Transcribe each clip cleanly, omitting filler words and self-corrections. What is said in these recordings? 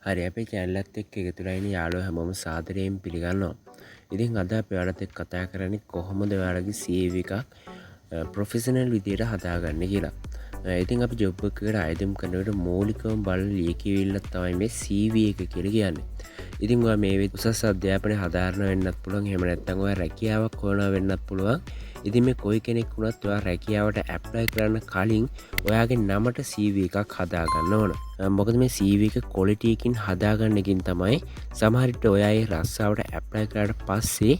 හරි අපේ channel එකත් එක්ක එකතු වෙලා ඉන්න යාළුවෝ හැමෝම සාදරයෙන් පිළිගන්නවා. ඉතින් අද අපි ඔයාලත් එක්ක කතා කරන්නේ කොහොමද ඔයාලගේ CV එකක් ප්‍රොෆෙෂනල් විදියට හදාගන්නේ කියලා. ඉතින් අපි ජොබ් එකකට අයදම් කරනකොට මූලිකවම බලන ලියකියවිල්ලක් තමයි මේ CV එක කියලා කියන්නේ. ඉතින් ඔයා මේ උසස් අධ්‍යාපනය හදාරන වෙන්නත් පුළුවන්. එහෙම නැත්නම් ඔයා රැකියාවක් හොයනවා වෙන්නත් පුළුවන්. ඉතින් මේ කොයි කෙනෙක් වුණත් ඔයා රැකියාවට ඇප්ලයි කරන්න කලින් ඔයාගේ නමට CV එකක් හදාගන්න ඕන. මොකද මේ CV එක ක්වොලිටි එකකින් හදාගන්න එකකින් තමයි සමහර විට ඔයා ඒ රස්සාවට ඇප්ලයි කරාට පස්සේ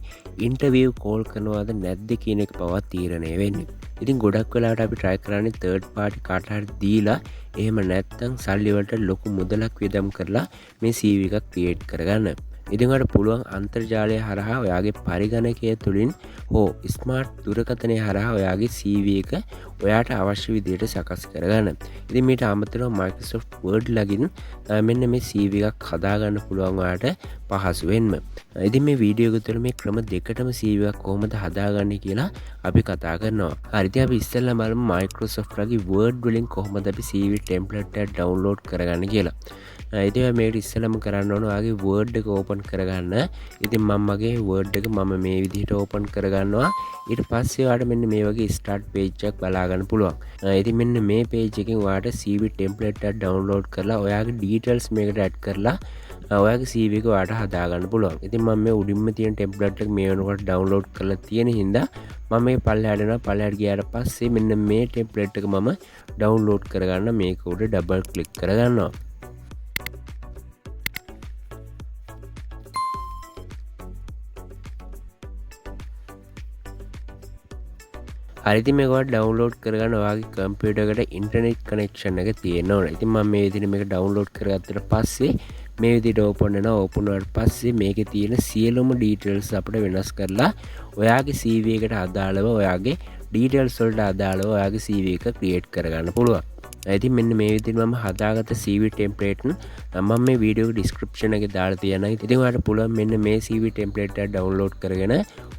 ඉන්ටර්විව් කෝල් කරනවද නැද්ද කියන එක පවා තීරණය වෙන්නේ. ඉතින් ගොඩක් වෙලාවට අපි try කරන්නේ third party කාට හරි දීලා එහෙම නැත්නම් සල්ලි වලට ලොකු මුදලක් වියදම් කරලා මේ CV එකක් ක්‍රියේට් කරගන්න. ඉතින් ඔයාලට පුළුවන් අන්තර්ජාලය හරහා ඔයාගේ පරිගණකය තුලින් හෝ ස්මාර්ට් දුරකථනය හරහා ඔයාගේ CV එක ඔයාට අවශ්‍ය විදිහට සකස් කරගන්න. ඉතින් මේට අමතරව Microsoft Word ලගින් මෙන්න මේ CV එකක් හදාගන්න පුළුවන් ඔයාට පහසුවෙන්ම. ඉතින් මේ වීඩියෝ එක තුළ මේ ක්‍රම දෙකටම CV එකක් කොහොමද හදාගන්නේ කියලා අපි කතා කරනවා. හරි ඉතින් අපි ඉස්සෙල්ලා බලමු Microsoft ලගේ Word වලින් කොහොමද අපි CV template එක download කරගන්නේ කියලා. ඉතින් මේක ඉස්සෙල්ලාම කරන්න ඕන ඔයාගේ Word එක open කරගන්න. ඉතින් මම මගේ Word එක මම මේ විදිහට open කරගන්නවා. ඊට පස්සේ ඔයාලට මෙන්න මේ වගේ start page එකක් බලා ගන්න පුළුවන්. ඉතින් මෙන්න මේ page එකෙන් ඔයාලට CV template එක download කරලා ඔයාගේ details මේකට add කරලා ඔයාගේ CV එක ඔයාලට හදා ගන්න පුළුවන්. ඉතින් මම මේ උඩින්ම තියෙන template එක මේ වෙනකොට download කරලා තියෙන හින්දා මම මේ පල්ලෙහාට යනවා. පල්ලෙහාට ගියාට පස්සේ මෙන්න මේ template එක මම download කරගන්න මේක උඩ double click කරගන්නවා. හරිති මේක ඩවුන්ලෝඩ් කරගන්න ඔයාගේ කම්පියුටර් එකට ඉන්ටර්නෙට් කනෙක්ෂන් එක තියෙන්න ඕන. ඉතින් මම මේ විදිහට මේක ඩවුන්ලෝඩ් කරගත්තට පස්සේ මේ විදිහට ඕපන් වෙනවා. ඕපන් වුණාට පස්සේ මේකේ තියෙන සියලුම ඩීටේල්ස් අපිට වෙනස් කරලා ඔයාගේ CV එකට අදාළව ඔයාගේ ඩීටේල්ස් වලට අදාළව ඔයාගේ CV එක ක්‍රියේට් කරගන්න පුළුවන්. ඉතින් මෙන්න මේ විදිහට මම හදාගත්ත CV template මම මේ වීඩියෝ description එකේ දාලා තියෙනවා. ඉතින් ඔයාලට පුළුවන් මෙන්න මේ CV template එක download කරගෙන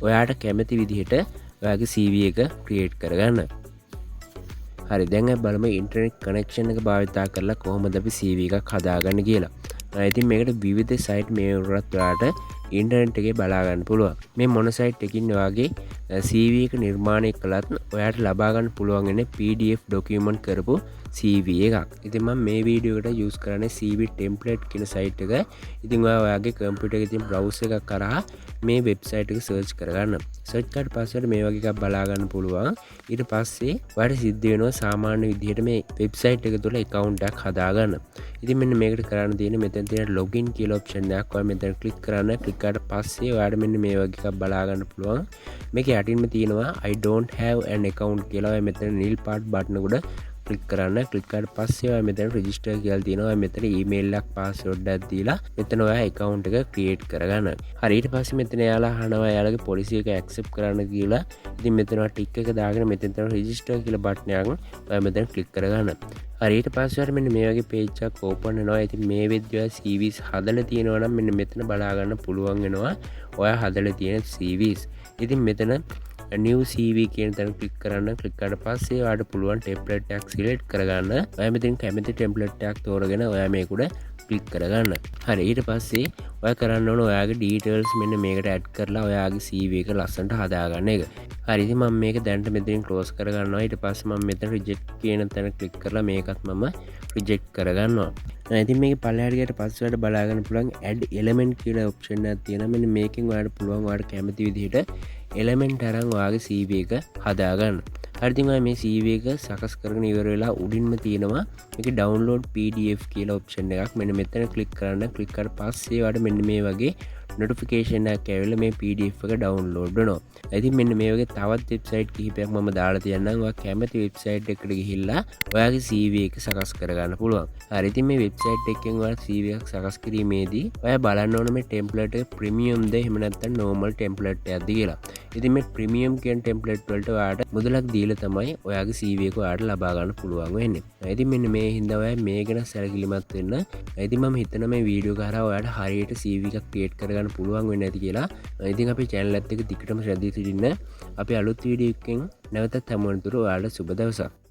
ඔයාට කැමති විදිහට ඔයාගේ CV එක ක්‍රියේට් කරගන්න. හරි දැන් අපි බලමු ඉන්ටර්නෙට් කනෙක්ෂන් එක භාවිතා කරලා කොහොමද අපි CV එකක් හදාගන්නේ කියලා. ඉතින් මේකට විවිධ සයිට් මේ උරත් ඔයාලට ඉන්ටර්නෙට් එකේ බලා ගන්න පුළුවන්. මේ මොන සයිට් එකකින් ඔයාගේ CV එක නිර්මාණය කළත් ඔයාට ලබා ගන්න පුළුවන් වෙන්නේ PDF document කරපු CV එකක්. ඉතින් මම මේ වීඩියෝ එකට යූස් කරන්නේ CV template කියන සයිට් එක. ඉතින් ඔයාගේ කම්පියුටර් එකේ තියෙන බ්‍රවුසර් එක කරා මේ වෙබ්සයිට් එක සර්ච් කරගන්න. සර්ච් කරාට පස්සේ මේ වගේ එකක් බලා ගන්න පුළුවන්. ඊට පස්සේ ඔයාලට සිද්ධ වෙනවා සාමාන්‍ය විදිහට මේ වෙබ්සයිට් එක තුළ account එකක් හදාගන්න. ඉතින් මෙන්න මේකට කරන්න තියෙන්නේ මෙතන තියෙන login කියලා option එකක් ඔයා මෙතන click කරන්න. click කරාට පස්සේ ඔයාලට මෙන්න මේ වගේ එකක් බලා ගන්න පුළුවන්. මේක යටින්ම තියෙනවා I don't have an account කියලා. ඔයා මෙතන නිල් පාට බටන් උඩ ක්ලික් කරන්න. ක්ලික් කරාට පස්සේ ඔයා මෙතන රෙජිස්ටර් කියලා තියෙනවා. ඔයා මෙතන ඊමේල් එකක් පාස්වර්ඩ් එකක් දීලා මෙතන ඔයා account එක ක්‍රියේට් කරගන්න. හරි ඊට පස්සේ මෙතන එයාලා අහනවා එයාලගේ පොලිසි එක ඇක්සෙප්ට් කරන්න කියලා. ඉතින් මෙතන ඔයා ටික් එක දාගෙන මෙතන තියෙන රෙජිස්ටර් කියලා බටන් එකක් ඔයා මෙතන ක්ලික් කරගන්න. හරි ඊට පස්සේ ඔයාලට මෙන්න මේ වගේ page එකක් open වෙනවා. ඉතින් මේ වෙද්දී ඔයා CVs හදලා තියෙනවා නම් මෙන්න මෙතන බලා ගන්න පුළුවන් වෙනවා. ඔයා හදලා තියෙන CVs. ඉතින් මෙතන new CV කියන තැන ක්ලික් කරන්න. ක්ලික් කරාට පස්සේ ඔයාලට පුළුවන් ටෙම්ප්ලේට් එකක් සිලෙක්ට් කරගන්න. ඔයා මෙතන කැමති ටෙම්ප්ලේට් එකක් තෝරගෙන ඔයා මේක උඩ ක්ලික් කරගන්න. හරි ඊට පස්සේ ඔයා කරන්න ඕන ඔයාගේ ඩීටේල්ස් මෙන්න මේකට ඇඩ් කරලා ඔයාගේ CV එක ලස්සනට හදාගන්න එක. හරි ඉතින් මම මේක දැනට මෙතනින් ක්ලෝස් කරගන්නවා. ඊට පස්සේ මම මෙතන රිජෙක්ට් කියන තැන ක්ලික් කරලා මේකත් මම රිජෙක්ට් කරගන්නවා. ඉතින් මේක පල්ලෙහාට ගියට පස්සේ ඔයාලට බලා ගන්න පුළුවන් add element කියලා ඔප්ෂන් එකක් තියෙනවා. මෙන්න මේකෙන් ඔයාලට පුළුවන් ඔයාලට කැමති විදිහට එලමෙන්ට් අරන් ඔයාගේ CV එක හදාගන්න. හරි ඉතින් ඔයා මේ CV එක සකස් කරගෙන ඉවර වෙලා උඩින්ම තියෙනවා මේක download PDF කියලා ඔප්ෂන් එකක්. මෙන්න මෙතන ක්ලික් කරන්න. ක්ලික් කරලා පස්සේ ඔයාලට මෙන්න මේ වගේ notification එකක් ඇවිල්ලා මේ PDF එක download වෙනවා. ඉතින් මෙන්න මේ වගේ තවත් වෙබ්සයිට් කිහිපයක් මම දාලා තියන්නම්. ඔයා කැමති වෙබ්සයිට් එකකට ගිහිල්ලා ඔයාගේ CV එක සකස් කරගන්න පුළුවන්. හරි ඉතින් මේ වෙබ්සයිට් එකෙන් ඔයාලා CV එකක් සකස් කිරීමේදී ඔයා බලන්න ඕන මේ ටෙම්ප්ලේට් එක ප්‍රීමියම් ද එහෙම නැත්නම් normal ටෙම්ප්ලේට් එකක්ද කියලා. ඉතින් මේ ප්‍රීමියම් කියන ටෙම්ප්ලේට් වලට ඔයාලට මුදලක් දීලා තමයි ඔයාගේ CV එක ඔයාලට ලබා ගන්න පුළුවන් වෙන්නේ. ඉතින් මෙන්න මේ හින්දා ඔයා මේ ගැන සැලකිලිමත් වෙන්න. ඉතින් මම හිතනවා මේ වීඩියෝ කරා ඔයාලට හරියට CV එකක් ක්‍රියේට් කරගන්න පුළුවන් වෙන්නේ නැති කියලා. ඉතින් අපේ channel එකත් එක්ක දිගටම රැඳී සිටින්න. අපි අලුත් වීඩියෝ එකකින් නැවතත් හමු වෙනතුරු ඔයාලට සුබ දවසක්.